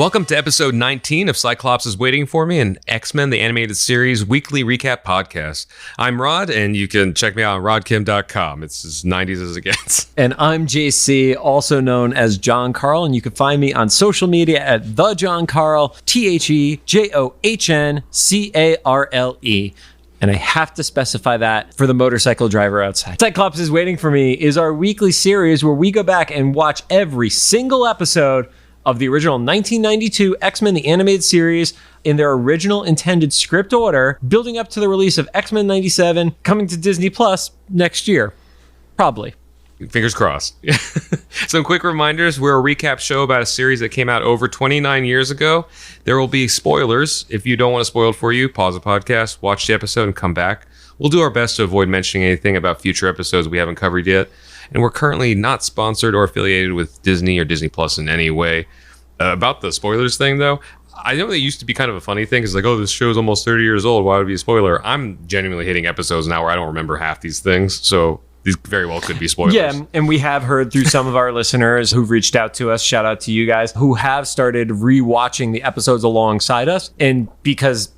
Welcome to episode 19 of Cyclops is Waiting for Me, an X-Men the Animated Series weekly recap podcast. I'm Rod, and you can check me out on rodkim.com. It's as 90s as it gets. And I'm JC, also known as John Carl, and you can find me on social media at the John Carl, TheJohnCarle. And I have to specify that for the motorcycle driver outside. Cyclops is Waiting for Me is our weekly series where we go back and watch every single episode of the original 1992 X-Men the Animated Series in their original intended script order, building up to the release of X-Men 97 coming to Disney Plus next year. Probably. Fingers crossed. Some quick reminders. We're a recap show about a series that came out over 29 years ago. There will be spoilers. If you don't want it spoiled for you, pause the podcast, watch the episode, and come back. We'll do our best to avoid mentioning anything about future episodes we haven't covered yet. And we're currently not sponsored or affiliated with Disney or Disney Plus in any way. About the spoilers thing, though, I know they used to be kind of a funny thing. It's like, oh, this show's almost 30 years old. Why would it be a spoiler? I'm genuinely hitting episodes now where I don't remember half these things. So these very well could be spoilers. Yeah, and we have heard through some of our listeners who've reached out to us, shout out to you guys, who have started rewatching the episodes alongside us. And because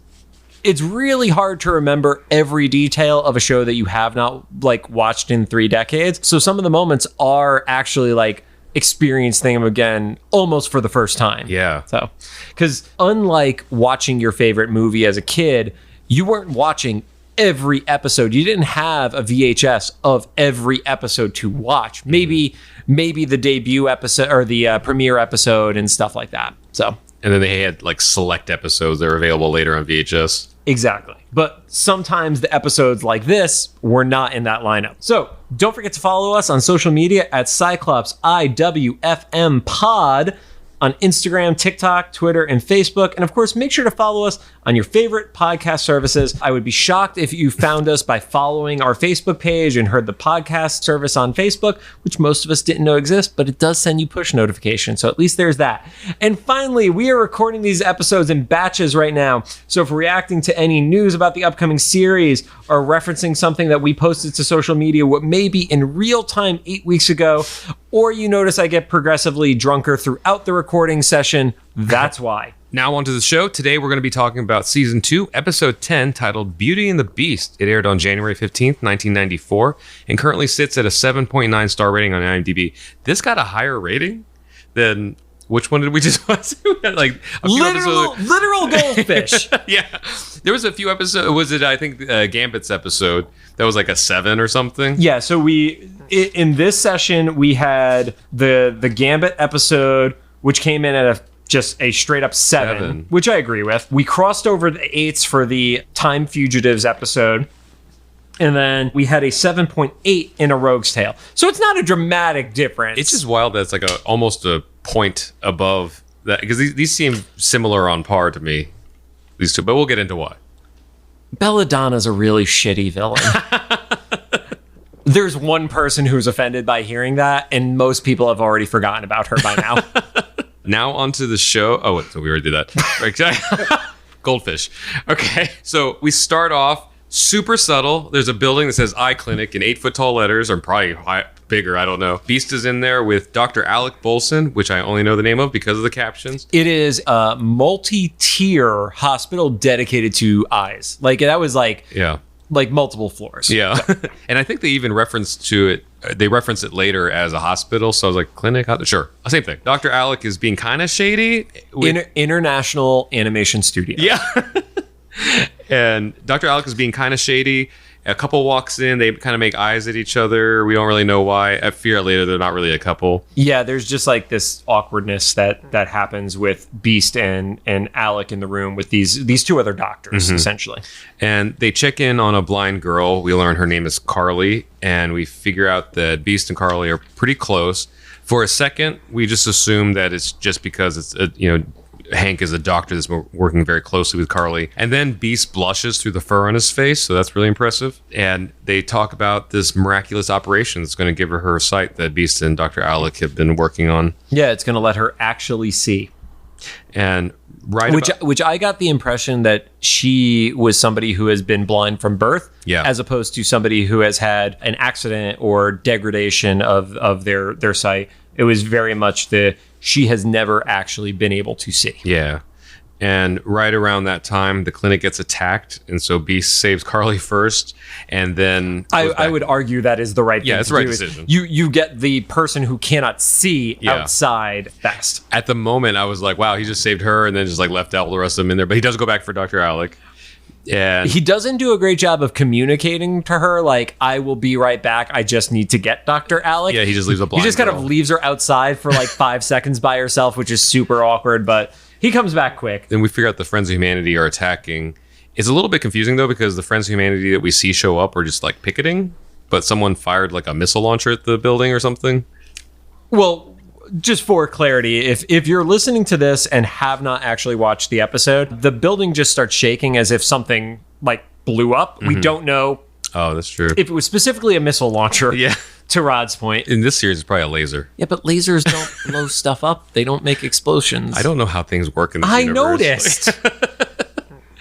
it's really hard to remember every detail of a show that you have not watched in 3 decades. So some of the moments are actually experiencing them again almost for the first time. Yeah. So, because unlike watching your favorite movie as a kid, you weren't watching every episode. You didn't have a VHS of every episode to watch. Maybe the debut episode or the premiere episode and stuff like that. So. And then they had select episodes that are available later on VHS. Exactly. But sometimes the episodes like this were not in that lineup. So don't forget to follow us on social media at Cyclops IWFM Pod on Instagram, TikTok, Twitter, and Facebook. And of course, make sure to follow us on your favorite podcast services. I would be shocked if you found us by following our Facebook page and heard the podcast service on Facebook, which most of us didn't know exists, but it does send you push notifications. So at least there's that. And finally, we are recording these episodes in batches right now. So if we're reacting to any news about the upcoming series or referencing something that we posted to social media, what may be in real time 8 weeks ago, or you notice I get progressively drunker throughout the recording session, that's why. Now onto the show. Today we're going to be talking about Season 2, Episode 10, titled Beauty and the Beast. It aired on January 15th, 1994, and currently sits at a 7.9 star rating on IMDb. This got a higher rating than... Which one did we just watch? Literal goldfish. Yeah. There was a few episodes. Was it, I think, Gambit's episode that was a 7 or something? Yeah, so in this session, we had the Gambit episode, which came in at just a straight up 7, which I agree with. We crossed over the 8s for the Time Fugitives episode. And then we had a 7.8 in A Rogue's Tale. So it's not a dramatic difference. It's just wild that it's almost a point above that, because these seem similar on par to me, these two, but we'll get into why. Belladonna's a really shitty villain. There's one person who's offended by hearing that, and most people have already forgotten about her by now. Now onto the show. Oh, wait, so we already did that. Goldfish. Okay, so we start off super subtle. There's a building that says Eye Clinic in 8-foot tall letters, or probably bigger, I don't know. Beast is in there with Dr. Alec Bolson, which I only know the name of because of the captions. It is a multi-tier hospital dedicated to eyes. That was multiple floors. Yeah. And I think they even reference it later as a hospital. So I was like, clinic? Sure. Same thing. Dr. Alec is being kind of shady. International Animation Studio. Yeah. And Dr. Alec is being kind of shady. A couple walks in. They kind of make eyes at each other. We don't really know why. I fear later they're not really a couple. Yeah, there's just this awkwardness that happens with Beast and Alec in the room with these two other doctors, essentially. And they check in on a blind girl. We learn her name is Carly. And we figure out that Beast and Carly are pretty close. For a second, we just assume that it's just because it's Hank is a doctor that's working very closely with Carly. And then Beast blushes through the fur on his face, so that's really impressive. And they talk about this miraculous operation that's going to give her sight that Beast and Dr. Alec have been working on. Yeah, it's going to let her actually see. And which I got the impression that she was somebody who has been blind from birth, as opposed to somebody who has had an accident or degradation of their sight. It was very much she has never actually been able to see. Yeah. And right around that time, the clinic gets attacked. And so Beast saves Carly first. And then I would argue that is the right thing. Yeah, it's to the right do. decision. You get the person who cannot see outside best. At the moment, I was like, wow, he just saved her and then just like left all the rest of them in there. But he does go back for Dr. Alec. And he doesn't do a great job of communicating to her, like, I will be right back. I just need to get Dr. Alec. Yeah, he just leaves a blind He just kind of leaves her outside for like 5 seconds by herself, which is super awkward, but he comes back quick. Then we figure out the Friends of Humanity are attacking. It's a little bit confusing, though, because the Friends of Humanity that we see show up are just like picketing, but someone fired like a missile launcher at the building or something. Well, just for clarity, if you're listening to this and have not actually watched the episode, the building just starts shaking as if something like blew up. Mm-hmm. We don't know. Oh, that's true. If it was specifically a missile launcher. Yeah. To Rod's point. In this series, it's probably a laser. Yeah, but lasers don't blow stuff up. They don't make explosions. I don't know how things work in this universe. Noticed.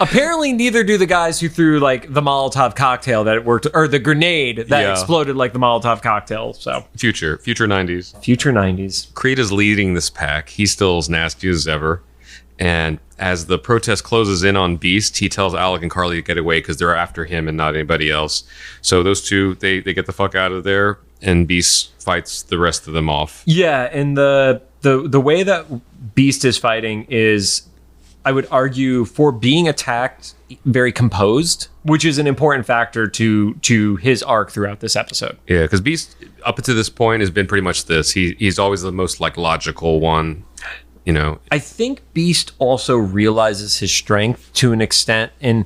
Apparently, neither do the guys who threw like the Molotov cocktail that worked, or the grenade that exploded like the Molotov cocktail. So future 90s. Future 90s. Creed is leading this pack. He's still as nasty as ever. And as the protest closes in on Beast, he tells Alec and Carly to get away because they're after him and not anybody else. So those two, they get the fuck out of there, and Beast fights the rest of them off. Yeah, and the way that Beast is fighting is, I would argue, for being attacked, very composed, which is an important factor to his arc throughout this episode. Yeah, because Beast, up to this point, has been pretty much this. He's always the most like logical one. You know, I think Beast also realizes his strength to an extent, and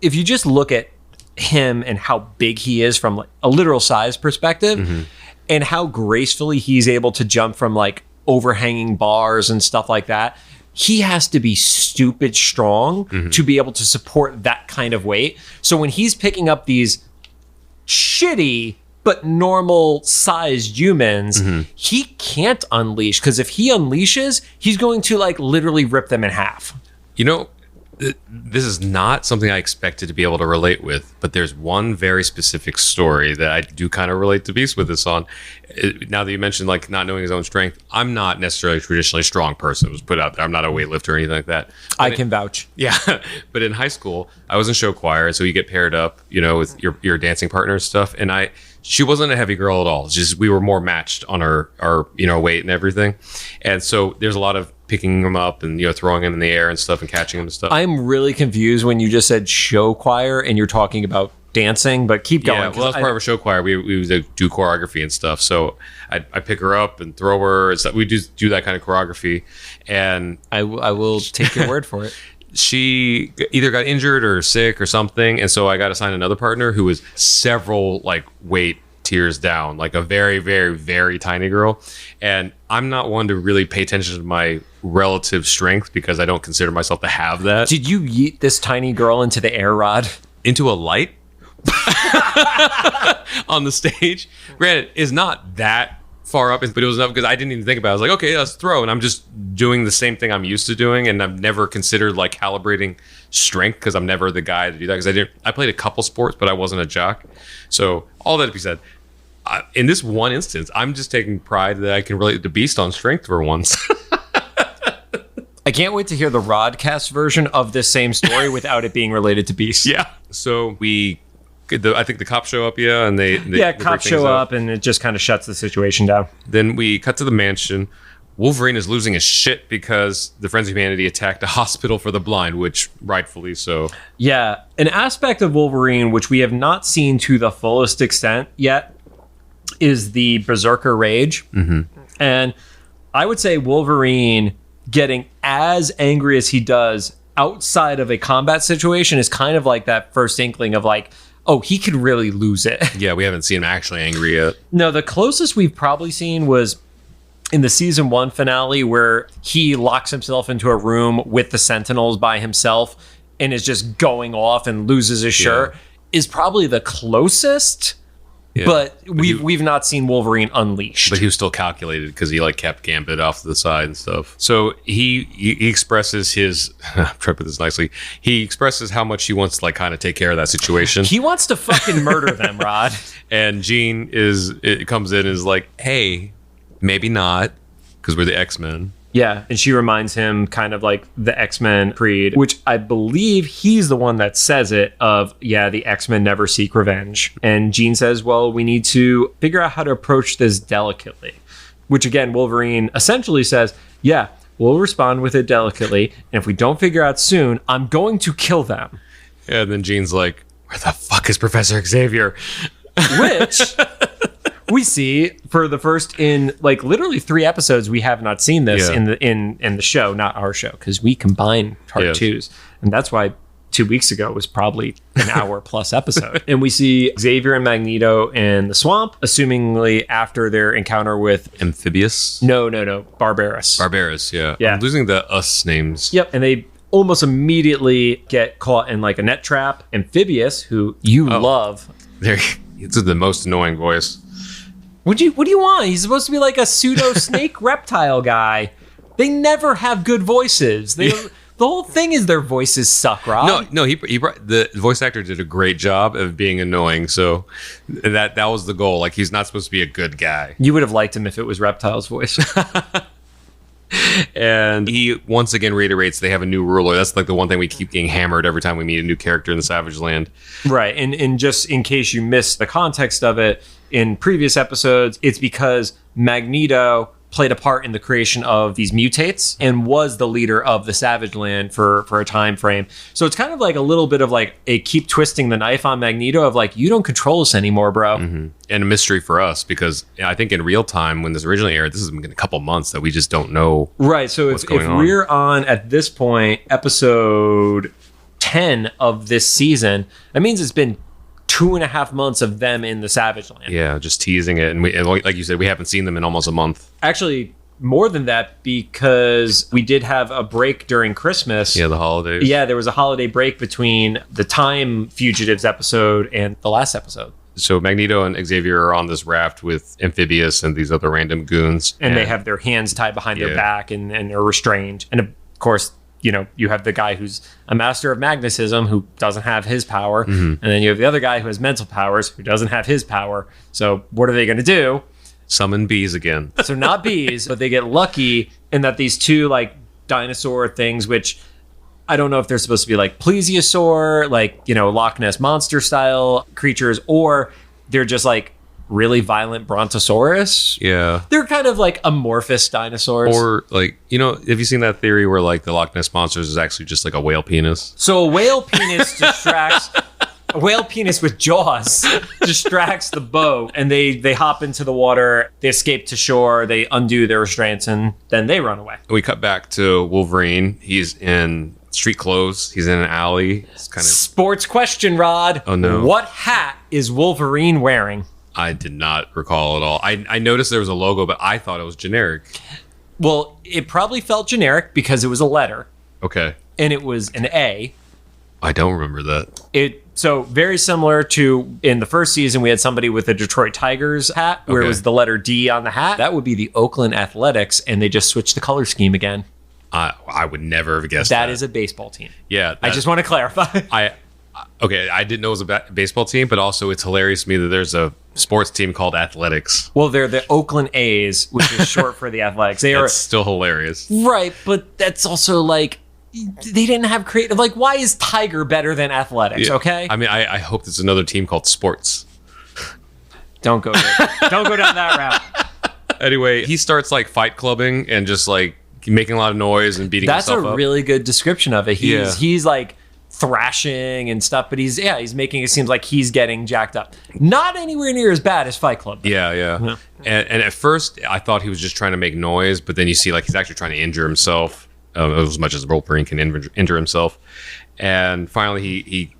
if you just look at him and how big he is from like a literal size perspective, mm-hmm. and how gracefully he's able to jump from like overhanging bars and stuff like that, he has to be stupid strong mm-hmm. to be able to support that kind of weight. So when he's picking up these shitty but normal sized humans, mm-hmm. he can't unleash, because if he unleashes, he's going to like literally rip them in half. You know, this is not something I expected to be able to relate with, but there's one very specific story that I do kind of relate to Beast with this on. Now that you mentioned like not knowing his own strength, I'm not necessarily a traditionally strong person. It was put out there. I'm not a weightlifter or anything like that. But I can vouch. Yeah. But in high school, I was in show choir, and so you get paired up, you know, with your dancing partner and stuff. And she wasn't a heavy girl at all. It's just we were more matched on our you know, weight and everything. And so there's a lot of picking them up and, you know, throwing them in the air and stuff and catching them and stuff. I'm really confused when you just said show choir and you're talking about dancing, but keep going. Yeah, well, that's part of a show choir. We would do choreography and stuff. So I pick her up and throw her. And stuff. We do that kind of choreography. And I will take your word for it. She either got injured or sick or something, and so I got assigned another partner who was several like weight tiers down, like a very, very, very tiny girl. And I'm not one to really pay attention to my relative strength because I don't consider myself to have that. Did you yeet this tiny girl into the air rod? Into a light? On the stage? Granted, it's not that far up, but it was enough because I didn't even think about it. I was like, okay, let's throw. And I'm just doing the same thing I'm used to doing. And I've never considered like calibrating strength because I'm never the guy to do that. Because I played a couple sports, but I wasn't a jock. So all that to be said, in this one instance, I'm just taking pride that I can relate to Beast on strength for once. I can't wait to hear the Rodcast version of this same story without it being related to Beast. Yeah. So I think the cops show up, and they cops show up, and it just kind of shuts the situation down. Then we cut to the mansion. Wolverine is losing his shit because the Friends of Humanity attacked a hospital for the blind, which rightfully so. Yeah, an aspect of Wolverine which we have not seen to the fullest extent yet is the Berserker Rage. Mm-hmm. And I would say Wolverine getting as angry as he does outside of a combat situation is kind of like that first inkling of like, oh, he could really lose it. Yeah, we haven't seen him actually angry yet. No, the closest we've probably seen was in the season 1 finale where he locks himself into a room with the Sentinels by himself and is just going off and loses his shirt is probably the closest. Yeah. But we've not seen Wolverine unleashed. But he was still calculated because he like kept Gambit off to the side and stuff. So he expresses his I'm trying to put this nicely. He expresses how much he wants to like kind of take care of that situation. He wants to fucking murder them, Rod. And Jean comes in and is like, hey, maybe not. because we're the X-Men. Yeah, and she reminds him kind of like the X-Men creed, which I believe he's the one that says it of, yeah, the X-Men never seek revenge. And Jean says, well, we need to figure out how to approach this delicately, which again, Wolverine essentially says, yeah, we'll respond with it delicately. And if we don't figure out soon, I'm going to kill them. Yeah, and then Jean's like, where the fuck is Professor Xavier? Which we see for the first in like literally 3 episodes. We have not seen this in the show, not our show, because we combine part 2s, and that's why 2 weeks ago was probably an hour plus episode. And we see Xavier and Magneto in the swamp, assumingly after their encounter with Amphibious. No, Barbarous. Yeah. Yeah. I'm losing the us names. Yep, and they almost immediately get caught in like a net trap. Amphibious, who you love. It's the most annoying voice. What do you want? He's supposed to be like a pseudo snake reptile guy. They never have good voices. The whole thing is their voices suck, Rob. No, the voice actor did a great job of being annoying. So that was the goal. Like, he's not supposed to be a good guy. You would have liked him if it was Reptile's voice. And he once again reiterates they have a new ruler. That's like the one thing we keep getting hammered every time we meet a new character in the Savage Land. Right. And just in case you missed the context of it, in previous episodes, it's because Magneto played a part in the creation of these mutates and was the leader of the Savage Land for a time frame. So it's kind of like a little bit of like a keep twisting the knife on Magneto of like, you don't control us anymore, bro. Mm-hmm. And a mystery for us, because I think in real time when this originally aired, this has been a couple months that we just don't know. Right. So if we're on at this point, episode 10 of this season, that means it's been 2.5 months of them in the Savage Land. Yeah, just teasing it. And like you said, we haven't seen them in almost a month. Actually, more than that, because we did have a break during Christmas. Yeah, the holidays. Yeah, there was a holiday break between the Time Fugitives episode and the last episode. So Magneto and Xavier are on this raft with Amphibious and these other random goons. And they have their hands tied behind their back and are restrained. And of course, you know, you have the guy who's a master of magnetism who doesn't have his power. Mm-hmm. And then you have the other guy who has mental powers who doesn't have his power. So what are they going to do? Summon bees again. So not bees, but they get lucky in that these two like dinosaur things, which I don't know if they're supposed to be like plesiosaur, like, you know, Loch Ness monster style creatures, or they're just like really violent brontosaurus. Yeah. They're kind of like amorphous dinosaurs. Or like, you know, have you seen that theory where like the Loch Ness monsters is actually just like a whale penis? So a whale penis distracts a whale penis with jaws distracts the boat, and they hop into the water, they escape to shore, they undo their restraints, and then they run away. We cut back to Wolverine. He's in street clothes. He's in an alley. It's kind of sports question, Rod. Oh no. What hat is Wolverine wearing? I did not recall at all. I noticed there was a logo, but I thought it was generic. Well, it probably felt generic because it was a letter. Okay. And it was an A. I don't remember that. So very similar to in the first season, we had somebody with a Detroit Tigers hat where it was the letter D on the hat. That would be the Oakland Athletics, and they just switched the color scheme again. I would never have guessed that. That is a baseball team. Yeah. I just want to clarify. I didn't know it was a baseball team, but also it's hilarious to me that there's a sports team called Athletics. Well, they're the Oakland A's, which is short for the Athletics. That's still hilarious. Right, but that's also like, they didn't have creative. Like, why is Tiger better than Athletics? Yeah. Okay. I mean, I hope there's another team called Sports. Don't go there. Don't go down that route. Anyway, he starts like fight clubbing and just like making a lot of noise and beating himself up. That's a really good description of it. He's like thrashing and stuff, but he's making it seem like he's getting jacked up. Not anywhere near as bad as Fight Club. Yeah. And at first, I thought he was just trying to make noise, but then you see like he's actually trying to injure himself. As much as Wolverine can injure himself. And finally, he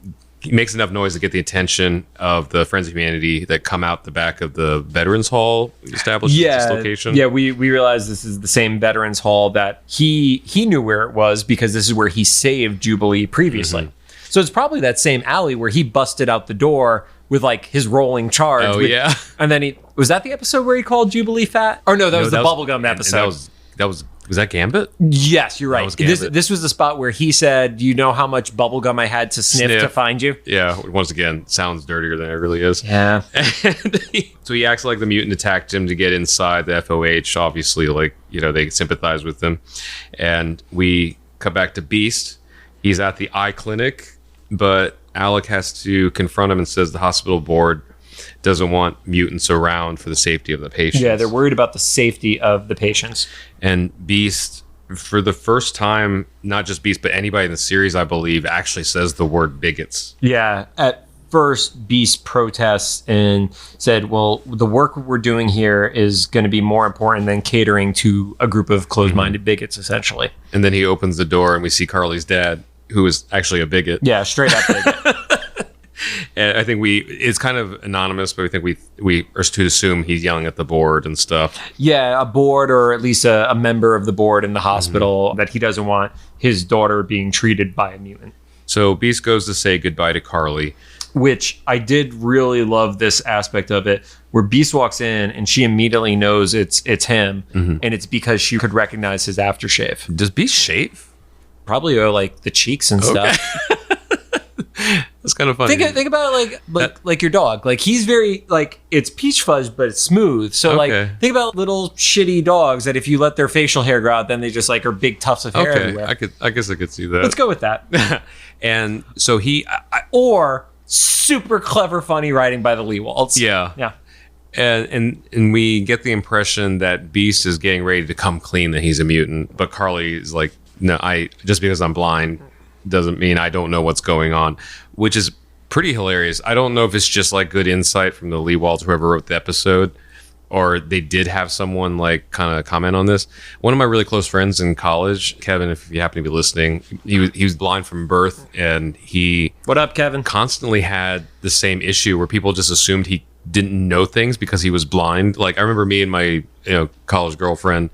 makes enough noise to get the attention of the Friends of Humanity that come out the back of the Veterans Hall established at this location. Yeah, we realized this is the same Veterans Hall that he knew where it was because this is where he saved Jubilee previously. Mm-hmm. So it's probably that same alley where he busted out the door with like his rolling charge. Oh, yeah. And then was that the episode where he called Jubilee fat? Or no, that was the bubblegum episode. And that was Was that Gambit? Yes, you're right. was Gambit. This was the spot where he said, "You know how much bubblegum I had to sniff to find you?" Yeah, once again, sounds dirtier than it really is. Yeah. So he acts like the mutant attacked him to get inside the FOH. Obviously, like, they sympathize with him. And we cut back to Beast. He's at the eye clinic, but Alec has to confront him and says the hospital board doesn't want mutants around for the safety of the patients. Yeah, they're worried about the safety of the patients. And Beast, for the first time, not just Beast, but anybody in the series, I believe, actually says the word bigots. Yeah. At first, Beast protests and said, well, the work we're doing here is going to be more important than catering to a group of closed-minded bigots, essentially. And then he opens the door and we see Carly's dad, who is actually a bigot. Yeah, straight up bigot. And I think it's kind of anonymous, but we think we are to assume he's yelling at the board and stuff. Yeah, a board, or at least a member of the board in the hospital, that he doesn't want his daughter being treated by a mutant. So Beast goes to say goodbye to Carly. Which I did really love this aspect of it, where Beast walks in and she immediately knows it's him, and it's because she could recognize his aftershave. Does Beast shave? Probably like the cheeks and stuff. That's kind of funny. Think about it like your dog. Like, he's very, like, it's peach fuzz, but it's smooth. So like, think about little shitty dogs that if you let their facial hair grow out, then they just like are big tufts of hair everywhere. I guess I could see that. Let's go with that. And so or super clever, funny writing by the Leewalds. Yeah. And we get the impression that Beast is getting ready to come clean that he's a mutant, but Carly is like, no, just because I'm blind doesn't mean I don't know what's going on, which is pretty hilarious. I don't know if it's just like good insight from the Leewalds, whoever wrote the episode, or they did have someone like kind of comment on this. One of my really close friends in college, Kevin, if you happen to be listening, he was blind from birth, and what up, Kevin? Constantly had the same issue where people just assumed he didn't know things because he was blind. Like, I remember me and my college girlfriend,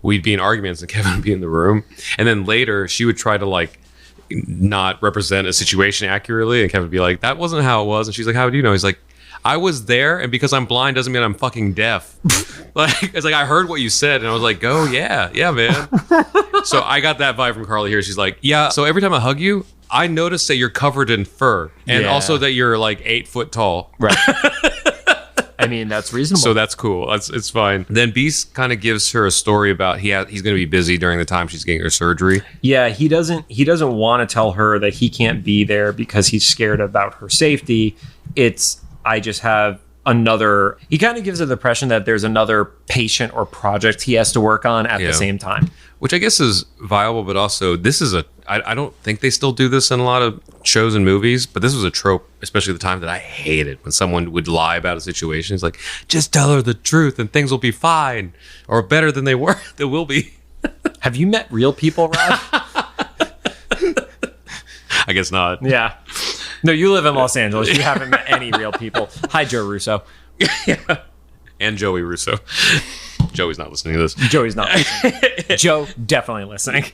we'd be in arguments and Kevin would be in the room, and then later she would try to like not represent a situation accurately, and Kevin would be like, that wasn't how it was, and she's like, how do you know? He's like, I was there, and because I'm blind doesn't mean I'm fucking deaf. Like, it's like, I heard what you said, and I was like, oh yeah man. So I got that vibe from Carly here. She's like, yeah, so every time I hug you, I notice that you're covered in fur, and also that you're like 8 foot tall. Right. I mean, that's reasonable. So that's cool. It's fine. Then Beast kind of gives her a story about he's going to be busy during the time she's getting her surgery. Yeah, he doesn't want to tell her that he can't be there because he's scared about her safety. I just have another. He kind of gives her the impression that there's another patient or project he has to work on at the same time, which I guess is viable, but also this is I don't think they still do this in a lot of shows and movies, but this was a trope, especially the time that I hated when someone would lie about a situation. It's like, just tell her the truth and things will be fine, or better than they were. They will be. Have you met real people, Rod? I guess not. Yeah. No, you live in Los Angeles. You haven't met any real people. Hi, Joe Russo. Yeah. And Joey Russo. Joey's not listening to this. Joey's not listening. Joe, definitely listening.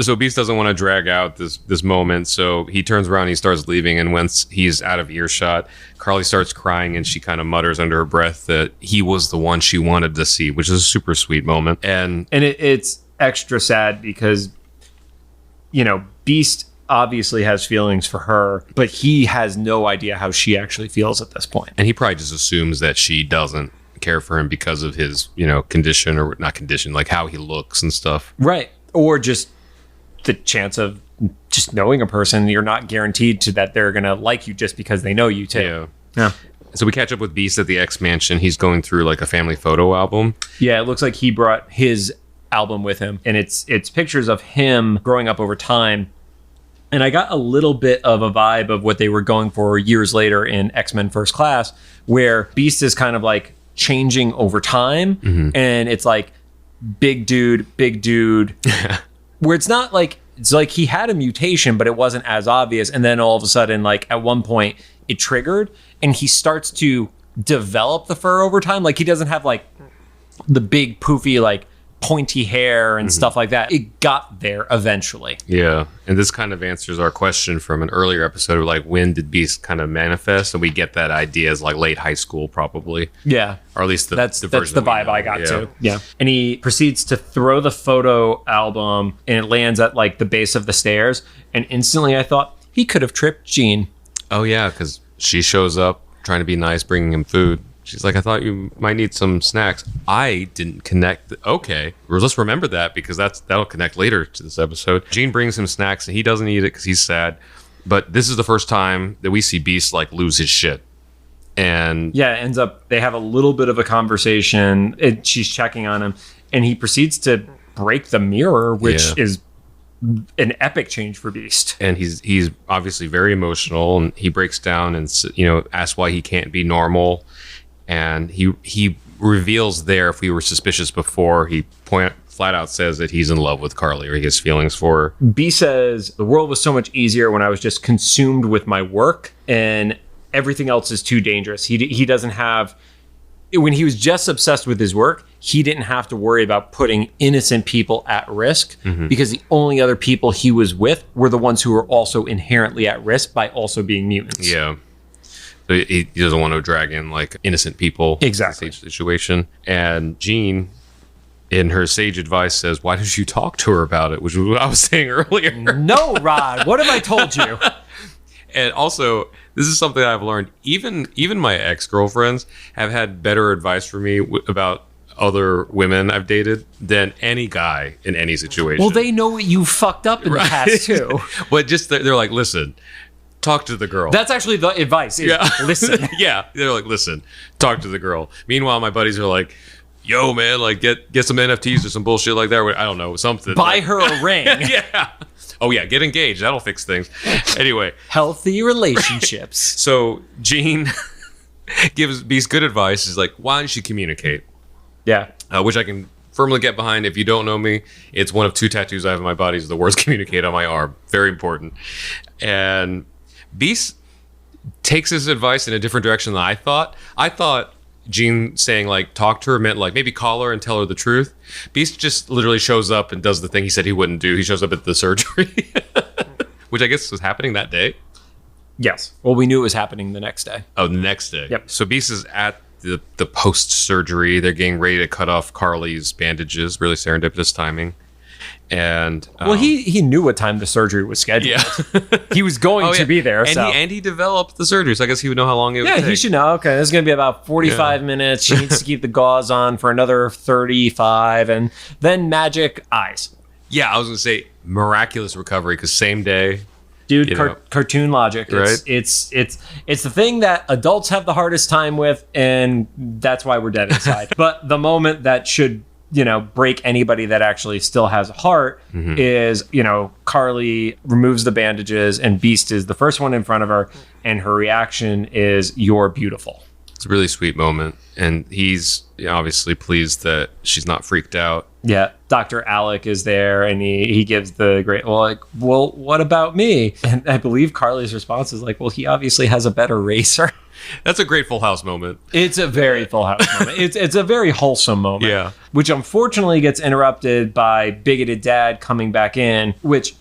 So Beast doesn't want to drag out this moment, so he turns around and he starts leaving, and once he's out of earshot, Carly starts crying, and she kind of mutters under her breath that he was the one she wanted to see, which is a super sweet moment. And it's extra sad because, Beast obviously has feelings for her, but he has no idea how she actually feels at this point. And he probably just assumes that she doesn't care for him because of his, condition, or not condition, like how he looks and stuff. Right. Or just the chance of just knowing a person, you're not guaranteed to that they're going to like you just because they know you too. Yeah. So we catch up with Beast at the X Mansion. He's going through like a family photo album. Yeah, it looks like he brought his album with him, and it's pictures of him growing up over time. And I got a little bit of a vibe of what they were going for years later in X-Men First Class, where Beast is kind of like changing over time. And it's like big dude, where it's not like, it's like he had a mutation, but it wasn't as obvious. And then all of a sudden, like at one point it triggered and he starts to develop the fur over time. Like he doesn't have like the big poofy, like pointy hair and stuff like that. It got there eventually. Yeah. And this kind of answers our question from an earlier episode of like, when did Beast kind of manifest? And we get that idea as like late high school, probably. Yeah. Or at least that's the version that we vibe know. I got too. Yeah. And he proceeds to throw the photo album and it lands at like the base of the stairs. And instantly I thought he could have tripped Jean. Oh, yeah. Because she shows up trying to be nice, bringing him food. She's like, I thought you might need some snacks. I didn't connect. Okay, let's remember that because that'll connect later to this episode. Jean brings him snacks and he doesn't eat it because he's sad. But this is the first time that we see Beast like lose his shit. And yeah, it ends up they have a little bit of a conversation. She's checking on him, and he proceeds to break the mirror, which is an epic change for Beast. And he's obviously very emotional, and he breaks down and asks why he can't be normal. And he reveals there, if we were suspicious before, he flat out says that he's in love with Carly, or he has feelings for her. B says, the world was so much easier when I was just consumed with my work, and everything else is too dangerous. He doesn't have... When he was just obsessed with his work, he didn't have to worry about putting innocent people at risk because the only other people he was with were the ones who were also inherently at risk by also being mutants. Yeah. So he doesn't want to drag in like innocent people. Exactly. In the situation. And Jean, in her sage advice, says, why did you talk to her about it? Which was what I was saying earlier. No, Rod. What have I told you? And also, this is something I've learned. Even my ex-girlfriends have had better advice for me about other women I've dated than any guy in any situation. Well, they know what you fucked up in the past, too. But just they're like, listen, talk to the girl. That's actually the advice. Listen. Yeah. They're like, listen, talk to the girl. Meanwhile, my buddies are like, yo, man, like get some NFTs or some bullshit like that. I don't know, something. Buy her a ring. Yeah. Oh, yeah, get engaged. That'll fix things. Anyway. Healthy relationships. So Jean gives Beast good advice. She's like, why don't you communicate? Yeah. Which I can firmly get behind. If you don't know me, it's one of two tattoos I have on my body is the words communicate on my arm. Very important. And Beast takes his advice in a different direction than I thought. I thought Jean saying like talk to her meant like maybe call her and tell her the truth. Beast just literally shows up and does the thing he said he wouldn't do. He shows up at the surgery, which I guess was happening that day. Yes. Well, we knew it was happening the next day. Oh, the next day. Yep. So Beast is at the post-surgery. They're getting ready to cut off Carly's bandages. Really serendipitous timing. And well, he knew what time the surgery was scheduled. Yeah. He was going to be there. And he developed the surgery, so I guess he would know how long it would take. Yeah, he should know. Okay, this is going to be about 45 minutes. She needs to keep the gauze on for another 35, and then magic eyes. Yeah, I was going to say miraculous recovery because same day. Dude, cartoon logic. Right? It's the thing that adults have the hardest time with, and that's why we're dead inside. But the moment that should break anybody that actually still has a heart is, Carly removes the bandages and Beast is the first one in front of her and her reaction is, you're beautiful. It's a really sweet moment. And he's obviously pleased that she's not freaked out. Yeah. Dr. Alec is there and he gives the great, well, what about me? And I believe Carly's response is like, well, he obviously has a better racer. That's a great Full House moment. It's a very Full House moment. It's a very wholesome moment. Yeah. Which unfortunately gets interrupted by bigoted dad coming back in, which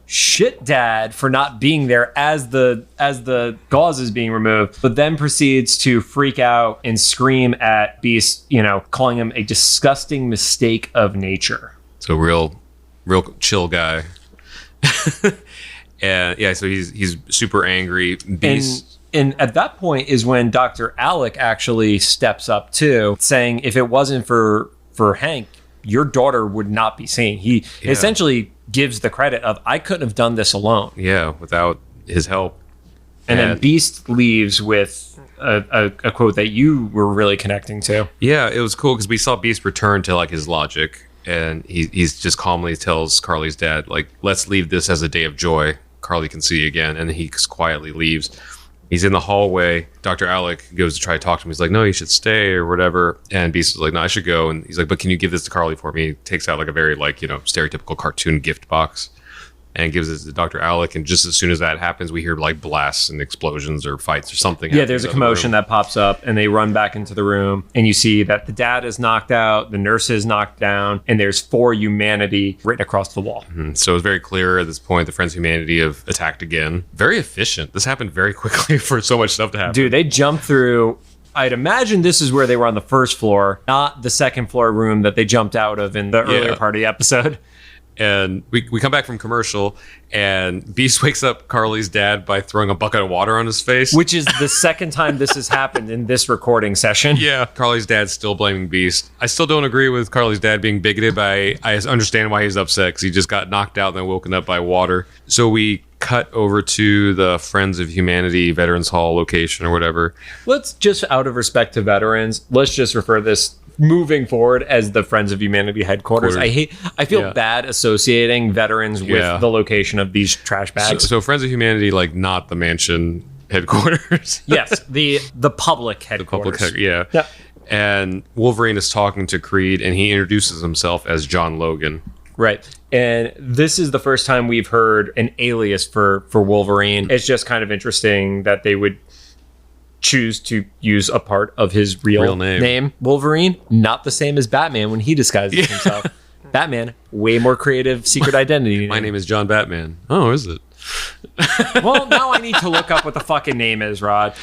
shit dad for not being there as the gauze is being removed, but then proceeds to freak out and scream at Beast, calling him a disgusting mistake of nature. So real chill guy. And yeah, so he's super angry. Beast. And at that point is when Dr. Alec actually steps up too, saying if it wasn't for Hank, your daughter would not be seen. He essentially gives the credit of, I couldn't have done this alone. Yeah, without his help. And then Beast leaves with a quote that you were really connecting to. Yeah, it was cool because we saw Beast return to like his logic, and he's just calmly tells Carly's dad, like, let's leave this as a day of joy. Carly can see you again. And he quietly leaves. He's in the hallway. Dr. Alec goes to try to talk to him. He's like, no, you should stay or whatever. And Beast is like, no, I should go. And he's like, but can you give this to Carly for me? He takes out like a very stereotypical cartoon gift box. and gives it to Dr. Alec. And just as soon as that happens, we hear like blasts and explosions or fights or something. Yeah, there's a commotion that pops up, and they run back into the room, and you see that the dad is knocked out, the nurse is knocked down, and there's "For Humanity" written across the wall. So it's very clear at this point the Friends of Humanity have attacked again. Very efficient. This happened very quickly for so much stuff to happen. Dude, they jumped through. I'd imagine this is where they were on the first floor, not the second floor room that they jumped out of in the earlier part of the episode. And we come back from commercial, and Beast wakes up Carly's dad by throwing a bucket of water on his face. Which is the second time this has happened in this recording session. Yeah, Carly's dad's still blaming Beast. I still don't agree with Carly's dad being bigoted, but I understand why he's upset, because he just got knocked out and then woken up by water. So we cut over to the Friends of Humanity Veterans Hall location or whatever. Let's just, out of respect to veterans, let's just refer this moving forward as the Friends of Humanity headquarters. I feel bad associating veterans with the location of these trash bags. So Friends of Humanity, like not the mansion headquarters. Yes, the public headquarters. Yeah. And Wolverine is talking to Creed, and he introduces himself as John Logan. Right. And this is the first time we've heard an alias for Wolverine. It's just kind of interesting that they would choose to use a part of his real name. Wolverine, not the same as Batman when he disguises himself. Batman, way more creative secret identity. My name is John Batman. Oh, is it? Well, now I need to look up what the fucking name is, Rod.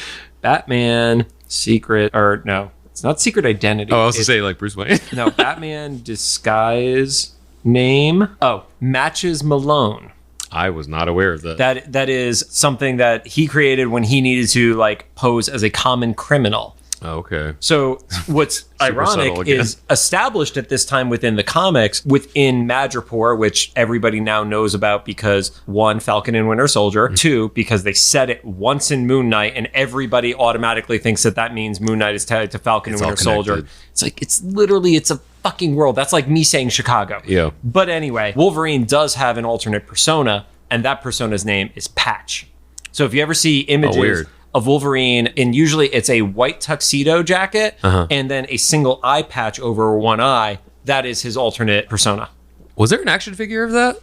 Batman, secret, or no, it's not secret identity. Oh, I was to say like Bruce Wayne. No, Batman disguise name. Oh, Matches Malone. I was not aware of that. That is something that he created when he needed to like pose as a common criminal. Oh, okay. So what's ironic is established at this time within the comics, within Madripoor, which everybody now knows about because one, Falcon and Winter Soldier, two, because they said it once in Moon Knight and everybody automatically thinks that means Moon Knight is tied to Falcon and Winter Soldier. It's like, it's a fucking world. That's like me saying Chicago. Yeah. But anyway, Wolverine does have an alternate persona, and that persona's name is Patch. So if you ever see images of Wolverine, and usually it's a white tuxedo jacket and then a single eye patch over one eye, that is his alternate persona. Was there an action figure of that?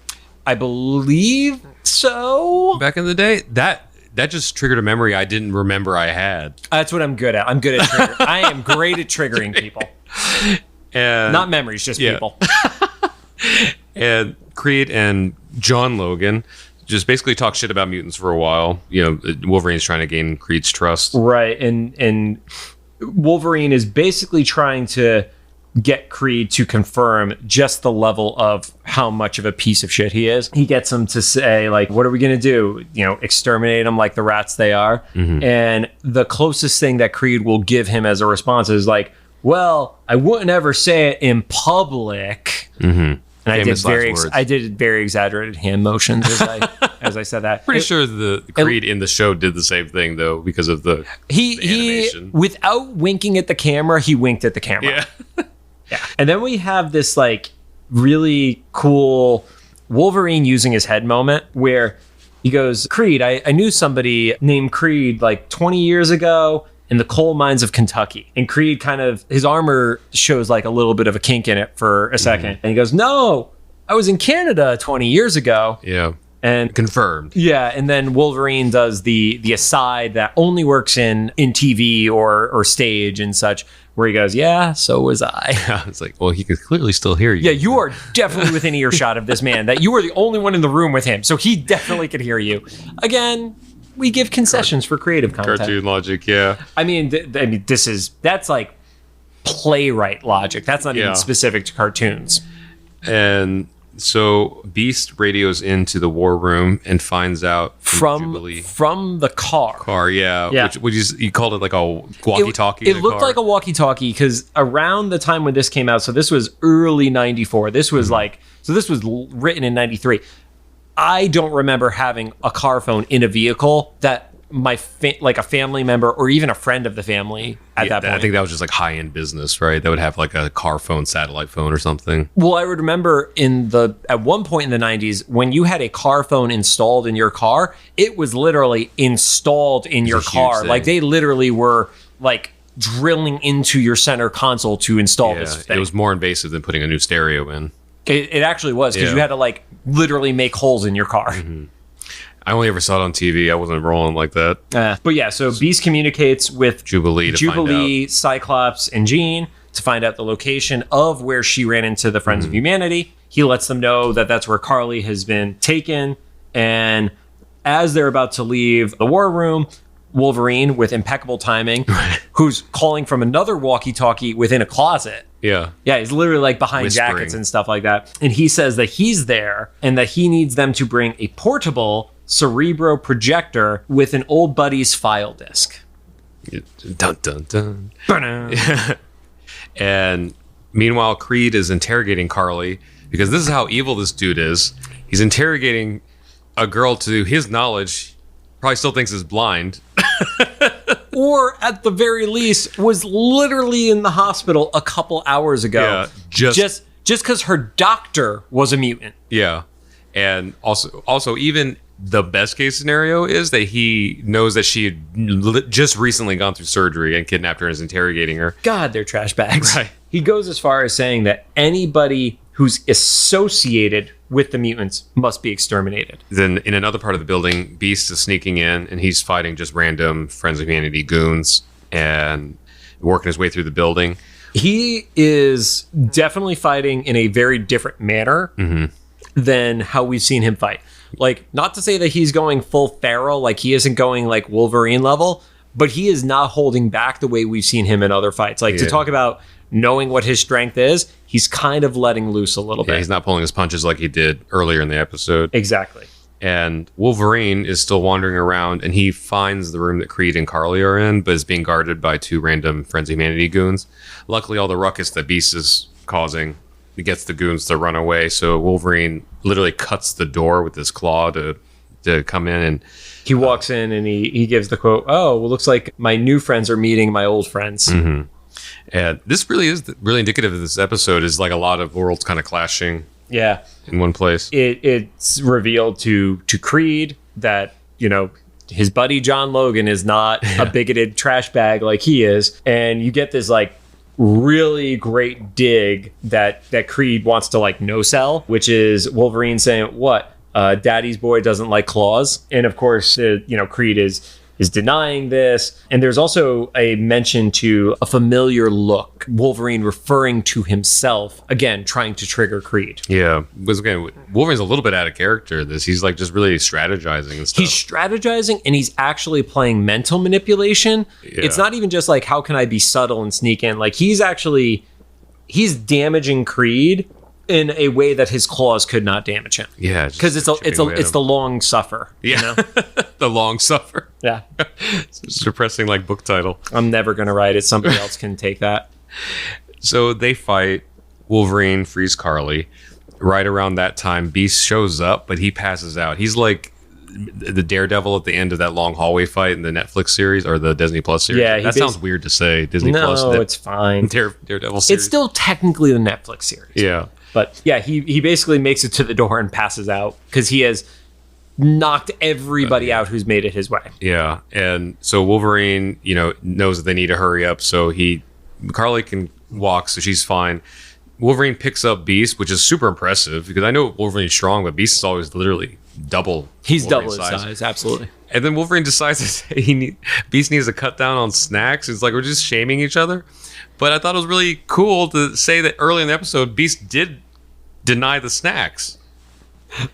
I believe so. Back in the day? That just triggered a memory I didn't remember I had. That's what I'm good at. I'm good at triggering. I am great at triggering people. And not memories, just people. And Creed and John Logan just basically talk shit about mutants for a while. You know, Wolverine's trying to gain Creed's trust. Right. And Wolverine is basically trying to get Creed to confirm just the level of how much of a piece of shit he is. He gets him to say, like, what are we going to do? You know, exterminate them like the rats they are. And the closest thing that Creed will give him as a response is like, well, I wouldn't ever say it in public. And I did very exaggerated hand motions as I said that. Pretty sure the Creed in the show did the same thing though, because of the animation. Without winking at the camera, he winked at the camera. Yeah. And then we have this like really cool Wolverine using his head moment where he goes, Creed, I knew somebody named Creed like 20 years ago in the coal mines of Kentucky. And Creed kind of, his armor shows like a little bit of a kink in it for a second. And he goes, no, I was in Canada 20 years ago. Yeah. And confirmed. Yeah. And then Wolverine does the aside that only works in TV or stage and such, where he goes, yeah, so was I. Yeah, it's like, well, he could clearly still hear you. Yeah, you are definitely within earshot of this man, that you were the only one in the room with him. So he definitely could hear you. Again, we give concessions for creative content. Cartoon logic, yeah. I mean, that's like playwright logic. That's not even specific to cartoons. And so Beast radios into the war room and finds out from the car. Yeah. Which you called it like a walkie-talkie. It looked like a walkie-talkie because around the time when this came out, so this was early 94. This was this was written in 93. I don't remember having a car phone in a vehicle that like a family member or even a friend of the family at that point. I think that was just like high-end business, right? That would have like a car phone, satellite phone or something. Well, I would remember at one point in the 90s, when you had a car phone installed in your car, it was literally installed in your car. Like they literally were like drilling into your center console to install this thing. It was more invasive than putting a new stereo in. It actually was, because you had to like literally make holes in your car. I only ever saw it on TV. I wasn't rolling like that. But yeah, so Beast communicates with Jubilee to find out. Cyclops, and Jean to find out the location of where she ran into the Friends of Humanity. He lets them know that that's where Carly has been taken. And as they're about to leave the war room, Wolverine, with impeccable timing, who's calling from another walkie-talkie within a closet. Yeah. Yeah, he's literally like behind Whispering. jackets and stuff like that. And he says that he's there and that he needs them to bring a portable Cerebro projector with an old buddy's file disk. Dun, dun, dun. And meanwhile, Creed is interrogating Carly, because this is how evil this dude is. He's interrogating a girl, to his knowledge, probably still thinks is blind. Or at the very least was literally in the hospital a couple hours ago. Yeah, just because her doctor was a mutant. Yeah. And also even the best case scenario is that he knows that she had just recently gone through surgery and kidnapped her and is interrogating her. God, they're trash bags. Right. He goes as far as saying that anybody who's associated with the mutants must be exterminated. Then in another part of the building, Beast is sneaking in and he's fighting just random Friends of Humanity goons and working his way through the building. He is definitely fighting in a very different manner than how we've seen him fight. Like, not to say that he's going full feral, like he isn't going like Wolverine level, but he is not holding back the way we've seen him in other fights. Like, to talk about knowing what his strength is, he's kind of letting loose a little bit. He's not pulling his punches like he did earlier in the episode. Exactly. And Wolverine is still wandering around, and he finds the room that Creed and Carly are in, but is being guarded by two random Friends of Humanity goons. Luckily, all the ruckus that Beast is causing gets the goons to run away, so Wolverine literally cuts the door with his claw to come in, and he walks in and he gives the quote, "Oh, well, looks like my new friends are meeting my old friends." And this really is really indicative of this episode, is like a lot of worlds kind of clashing in one place. It's revealed to Creed that, you know, his buddy John Logan is not a bigoted trash bag like he is, and you get this like really great dig that Creed wants to like no sell, which is Wolverine saying, "What? Daddy's boy doesn't like claws." And of course, Creed is denying this. And there's also a mention to a familiar look, Wolverine referring to himself, again, trying to trigger Creed. Yeah. Because again, Wolverine's a little bit out of character. He's like just really strategizing and stuff. He's strategizing, and he's actually playing mental manipulation. Yeah. It's not even just like, how can I be subtle and sneak in? Like, he's damaging Creed in a way that his claws could not damage him. Yeah. Because it's the long suffer. Yeah. You know? The long suffer. Yeah. It's a depressing like book title. I'm never going to write it. Somebody else can take that. So they fight. Wolverine frees Carly. Right around that time, Beast shows up, but he passes out. He's like the Daredevil at the end of that long hallway fight in the Netflix series or the Disney Plus series. Yeah, that sounds weird to say. Disney Plus. No, it's fine. Daredevil series. It's still technically the Netflix series. Yeah. But yeah, he basically makes it to the door and passes out because he has knocked everybody out who's made it his way. Yeah. And so Wolverine, knows that they need to hurry up. So Carly can walk, so she's fine. Wolverine picks up Beast, which is super impressive because I know Wolverine's strong, but Beast is always literally double. He's Wolverine's double his size, absolutely. And then Wolverine decides that Beast needs to cut down on snacks. It's like we're just shaming each other. But I thought it was really cool to say that early in the episode, Beast did deny the snacks.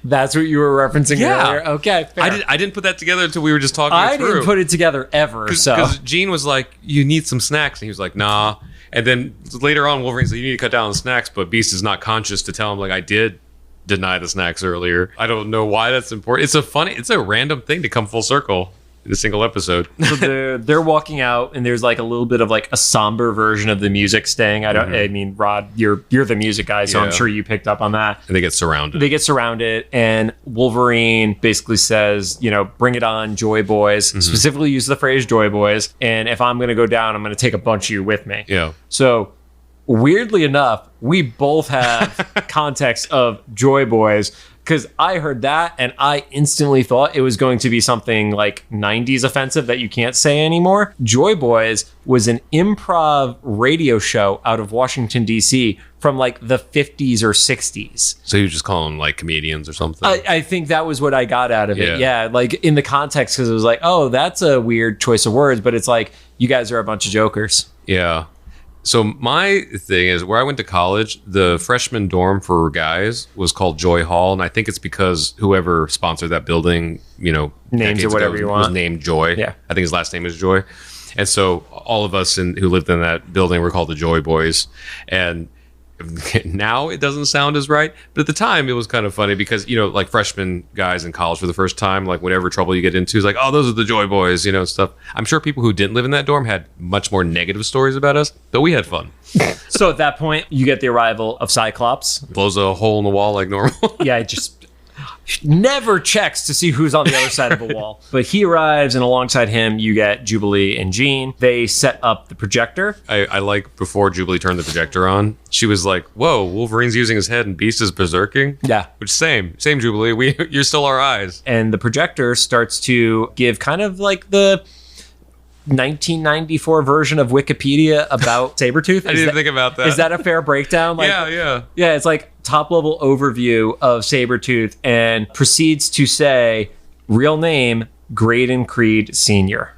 That's what you were referencing earlier? Okay, fair. I didn't put that together until we were just talking I it through. didn't put it together ever. Because Jean was like, you need some snacks. And he was like, nah. And then later on, Wolverine's like, you need to cut down on snacks. But Beast is not conscious to tell him, like, I did deny the snacks earlier. I don't know why that's important. It's a random thing to come full circle in a single episode. So they're walking out, and there's like a little bit of like a somber version of the music staying. I mean, Rod, you're the music guy, so I'm sure you picked up on that. And they get surrounded. And Wolverine basically says, bring it on, Joy Boys. Specifically use the phrase Joy Boys. And if I'm going to go down, I'm going to take a bunch of you with me. Yeah. So weirdly enough, we both have context of Joy Boys Because I heard that and I instantly thought it was going to be something like 90s offensive that you can't say anymore. Joy Boys was an improv radio show out of Washington, D.C. from like the 50s or 60s. So you just call them like comedians or something? I think that was what I got out of it. Yeah. Yeah, like in the context, because it was like, oh, that's a weird choice of words, but it's like, you guys are a bunch of jokers. Yeah. So my thing is, where I went to college, the freshman dorm for guys was called Joy Hall, and I think it's because whoever sponsored that building, Names decades it whatever ago, you was want. named Joy. Yeah. I think his last name is Joy. And so all of us who lived in that building were called the Joy Boys. And now it doesn't sound as right, but at the time it was kind of funny because, like freshman guys in college for the first time, like whatever trouble you get into is like, oh, those are the Joy Boys, stuff. I'm sure people who didn't live in that dorm had much more negative stories about us, but we had fun. So at that point, you get the arrival of Cyclops. Blows a hole in the wall like normal. Yeah, it just never checks to see who's on the other side of the wall. But he arrives, and alongside him, you get Jubilee and Jean. They set up the projector. I like before Jubilee turned the projector on, she was like, whoa, Wolverine's using his head and Beast is berserking. Yeah. Which same Jubilee. You're still our eyes. And the projector starts to give kind of like the 1994 version of Wikipedia about Sabretooth. I didn't think about that. Is that a fair breakdown? Yeah. Yeah, it's like top level overview of Sabretooth and proceeds to say real name Graydon Creed Sr.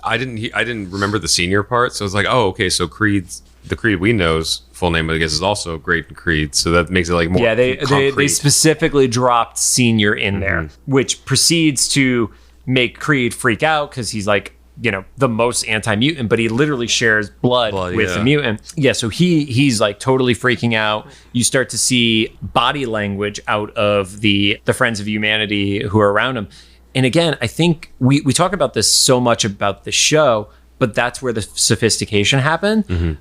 I didn't remember the senior part, so it's like, oh, okay, so the Creed we know's full name, I guess, is also Graydon Creed, so that makes it like more. Yeah, they specifically dropped Senior in there, which proceeds to make Creed freak out because he's like, the most anti-mutant, but he literally shares blood with the mutant. Yeah, so he's like totally freaking out. You start to see body language out of the Friends of Humanity who are around him. And again, I think we talk about this so much about the show, but that's where the sophistication happened. Mm-hmm.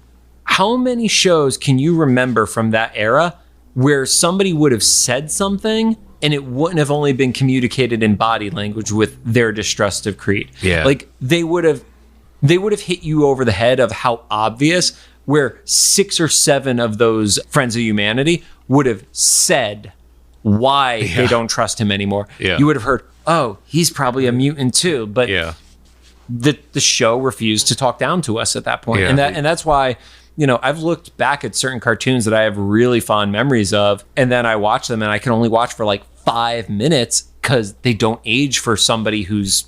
How many shows can you remember from that era where somebody would have said something and it wouldn't have only been communicated in body language with their distrust of Creed? Yeah. Like they would have hit you over the head of how obvious, where 6 or 7 of those Friends of Humanity would have said why they don't trust him anymore. Yeah. You would have heard, oh, he's probably a mutant too. But the show refused to talk down to us at that point. Yeah. And that's why, I've looked back at certain cartoons that I have really fond memories of, and then I watch them and I can only watch for like 5 minutes because they don't age for somebody who's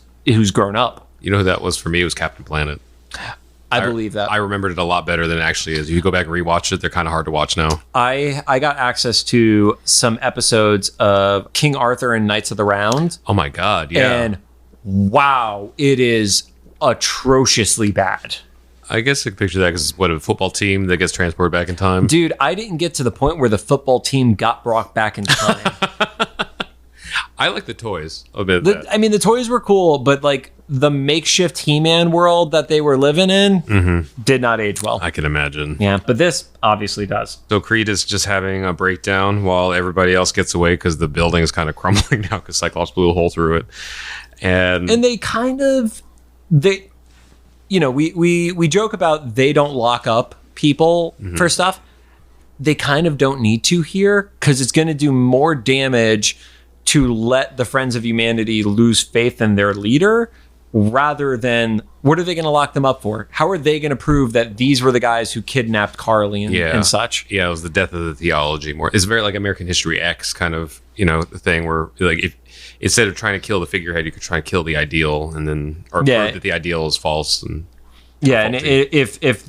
grown up. You know who that was for me? It was Captain Planet. I believe that. I remembered it a lot better than it actually is. If you go back and rewatch it, they're kind of hard to watch now. I got access to some episodes of King Arthur and Knights of the Round. Oh my God, yeah. And wow, it is atrociously bad. I guess I can picture that because it's a football team that gets transported back in time. Dude, I didn't get to the point where the football team got brought back in time. I like the toys a bit. I mean, the toys were cool, but like the makeshift He-Man world that they were living in did not age well. I can imagine. Yeah, but this obviously does. So Creed is just having a breakdown while everybody else gets away because the building is kind of crumbling now because Cyclops blew a hole through it. And they kind of... we joke about they don't lock up people for stuff. They kind of don't need to here because it's going to do more damage to let the Friends of Humanity lose faith in their leader rather than what are they going to lock them up for? How are they going to prove that these were the guys who kidnapped Carly and such? Yeah, it was the death of the theology more. It's very like American History X kind of, thing where like if instead of trying to kill the figurehead, you could try and kill the ideal and then prove that the ideal is false and and if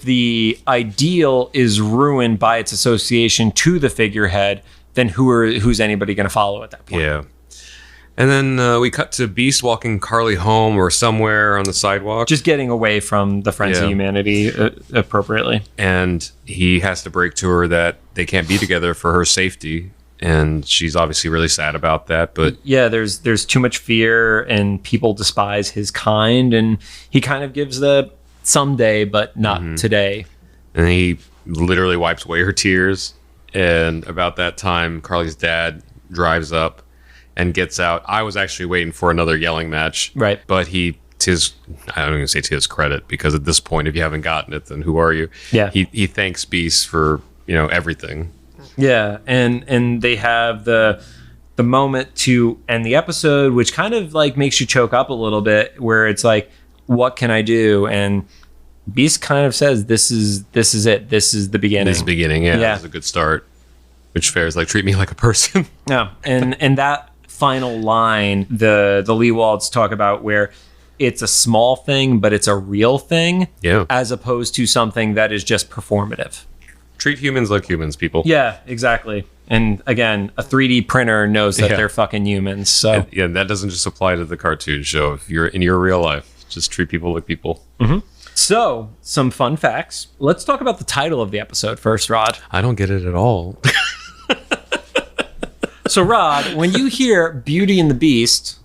the ideal is ruined by its association to the figurehead, then who's anybody going to follow at that point? Yeah. And then we cut to Beast walking Carly home or somewhere on the sidewalk. Just getting away from the Friends of Humanity appropriately. And he has to break to her that they can't be together for her safety. And she's obviously really sad about that. But yeah, there's too much fear and people despise his kind. And he kind of gives the someday, but not today. And he literally wipes away her tears. And about that time, Carly's dad drives up and gets out. I was actually waiting for another yelling match. Right. But I don't even say to his credit, because at this point, if you haven't gotten it, then who are you? Yeah. He thanks Beast for, everything. Yeah, and they have the moment to end the episode, which kind of like makes you choke up a little bit, where it's like, what can I do? And Beast kind of says, this is it. This is the beginning. This is the beginning, yeah. This is a good start. Which fares like, treat me like a person. Yeah, and that final line, the Leewalds talk about, where it's a small thing, but it's a real thing, as opposed to something that is just performative. Treat humans like humans, people. Yeah, exactly. And again, a 3D printer knows that they're fucking humans. So and that doesn't just apply to the cartoon show. If you're in your real life, just treat people like people. Mm-hmm. So, some fun facts. Let's talk about the title of the episode first, Rod. I don't get it at all. So, Rod, when you hear Beauty and the Beast,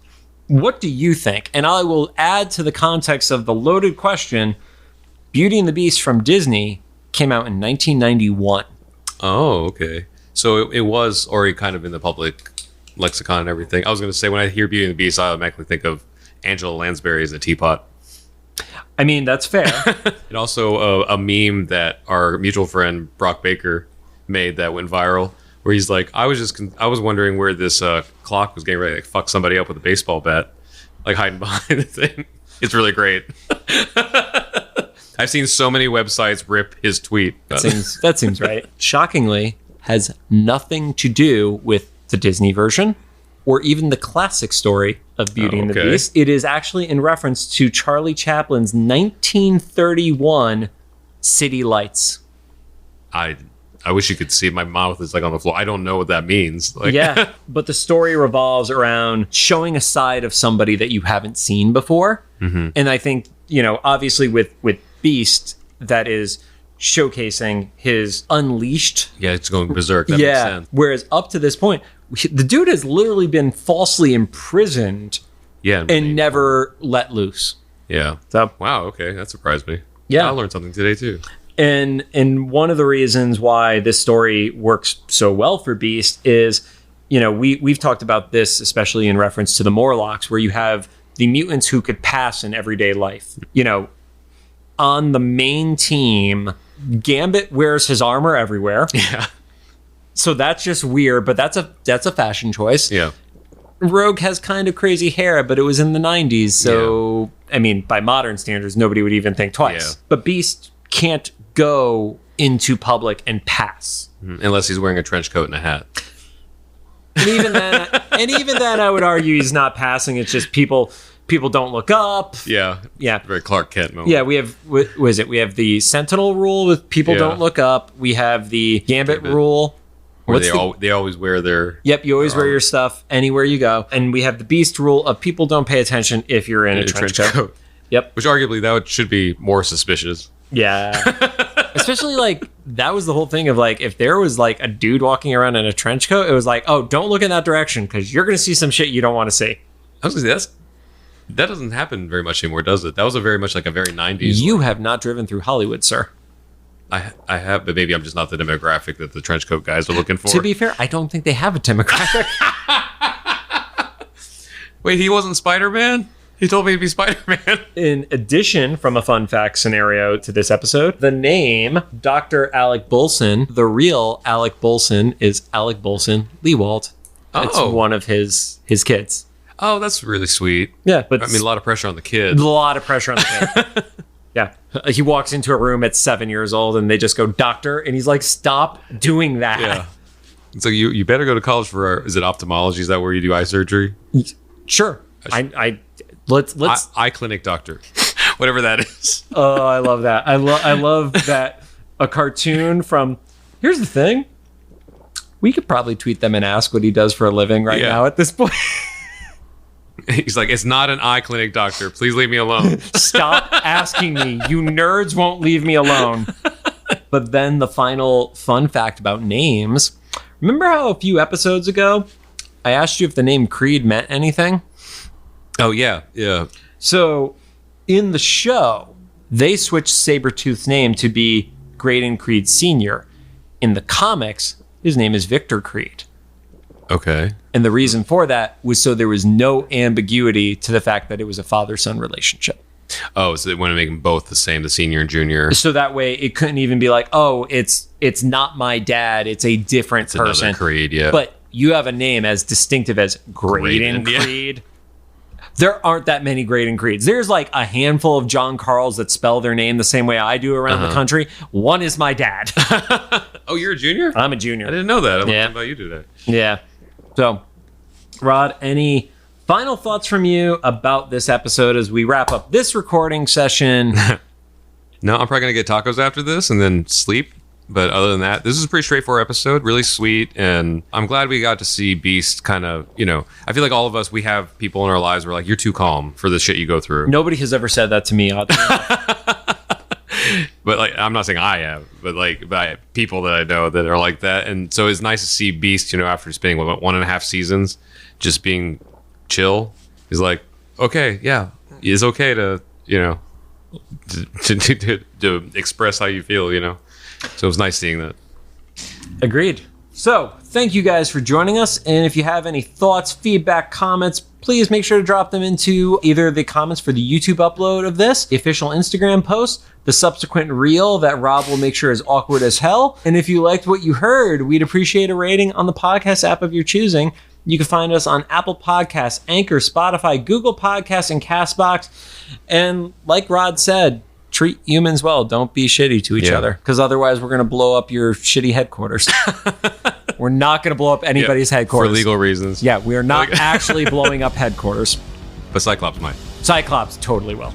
what do you think? And I will add to the context of the loaded question, Beauty and the Beast from Disney came out in 1991. Oh, okay. So it was already kind of in the public lexicon and everything. I was going to say, when I hear Beauty and the Beast, I automatically think of Angela Lansbury as a teapot. I mean, that's fair. And also a meme that our mutual friend Brock Baker made that went viral, where he's like, I was wondering where this clock was getting ready to like, fuck somebody up with a baseball bat, like hiding behind the thing. It's really great. I've seen so many websites rip his tweet. That seems right. Shockingly, has nothing to do with the Disney version or even the classic story of Beauty and the Beast. It is actually in reference to Charlie Chaplin's 1931 City Lights. I wish you could see, my mouth is like on the floor. I don't know what that means. Like, yeah, but the story revolves around showing a side of somebody that you haven't seen before. Mm-hmm. And I think, obviously with Beast, that is showcasing his unleashed. Yeah, it's going berserk. That makes sense. Whereas up to this point, the dude has literally been falsely imprisoned and never let loose. Yeah. So, wow, okay. That surprised me. Yeah. I learned something today, too. And one of the reasons why this story works so well for Beast is, we've talked about this, especially in reference to the Morlocks, where you have the mutants who could pass in everyday life. On the main team, Gambit wears his armor everywhere. Yeah. So that's just weird, but that's a fashion choice. Yeah. Rogue has kind of crazy hair, but it was in the 90s. So, I mean, by modern standards, nobody would even think twice. Yeah. But Beast can't go into public and pass. Unless he's wearing a trench coat and a hat. And even then, I would argue he's not passing. It's just people don't look up. Yeah. Yeah. Very Clark Kent moment. Yeah, we have, what is it? We have the Sentinel rule with people don't look up. We have the Gambit rule. Where they always wear their... Yep, you always wear your stuff anywhere you go. And we have the Beast rule of people don't pay attention if you're in a trench coat. Yep. Which arguably should be more suspicious. Yeah. Especially that was the whole thing of if there was a dude walking around in a trench coat, it was oh, don't look in that direction because you're going to see some shit you don't want to see. I was going to say, that doesn't happen very much anymore, does it? That was a very much a very 90s. You have not driven through Hollywood, sir. I have, but maybe I'm just not the demographic that the trench coat guys are looking for. To be fair, I don't think they have a demographic. Wait, he wasn't Spider-Man? He told me to be Spider-Man. In addition, from a fun fact scenario to this episode, the name Dr. Alec Bolson, the real Alec Bolson, is Alec Bolson Leewald. It's one of his kids. Oh, that's really sweet. Yeah, but I mean, a lot of pressure on the kid. A lot of pressure on the kid. Yeah. He walks into a room at 7 years old and they just go, doctor. And he's like, stop doing that. Yeah. So you better go to college for, is it ophthalmology? Is that where you do eye surgery? Sure. Let's eye clinic doctor, whatever that is. Oh, I love that. I love that a cartoon from, here's the thing. We could probably tweet them and ask what he does for a living right now at this point. He's like, it's not an eye clinic doctor. Please leave me alone. Stop asking me. You nerds won't leave me alone. But then the final fun fact about names. Remember how a few episodes ago, I asked you if the name Creed meant anything? Oh, yeah. Yeah. So in the show, they switched Sabretooth's name to be Graydon Creed Sr. In the comics, his name is Victor Creed. Okay. And the reason for that was so there was no ambiguity to the fact that it was a father-son relationship. Oh, so they want to make them both the same, the senior and junior. So that way it couldn't even be like, oh, it's not my dad. It's a different person. Another Creed, yeah. But you have a name as distinctive as Graydon Creed. There aren't that many Graydon Creeds. There's like a handful of John Carls that spell their name the same way I do around the country. One is my dad. Oh, you're a junior? I'm a junior. I didn't know that. I'm learning about you today. Yeah. So, Rod, any final thoughts from you about this episode as we wrap up this recording session? No, I'm probably going to get tacos after this and then sleep. But other than that, this is a pretty straightforward episode, really sweet. And I'm glad we got to see Beast kind of, I feel like all of us, we have people in our lives where like, you're too calm for the shit you go through. Nobody has ever said that to me. But like, I'm not saying I have, but like by people that I know that are like that. And so it's nice to see Beast, after spending 1.5 seasons, just being chill. He's like, okay, yeah, it's okay to, to express how you feel, So it was nice seeing that. Agreed. So, thank you guys for joining us. And if you have any thoughts, feedback, comments, please make sure to drop them into either the comments for the YouTube upload of this, the official Instagram post, the subsequent reel that Rob will make sure is awkward as hell. And if you liked what you heard, we'd appreciate a rating on the podcast app of your choosing. You can find us on Apple Podcasts, Anchor, Spotify, Google Podcasts, and CastBox. And like Rod said, treat humans well. Don't be shitty to each other, because otherwise we're going to blow up your shitty headquarters. We're not going to blow up anybody's headquarters. For legal reasons. Yeah, we are not actually blowing up headquarters. But Cyclops might. Cyclops totally will.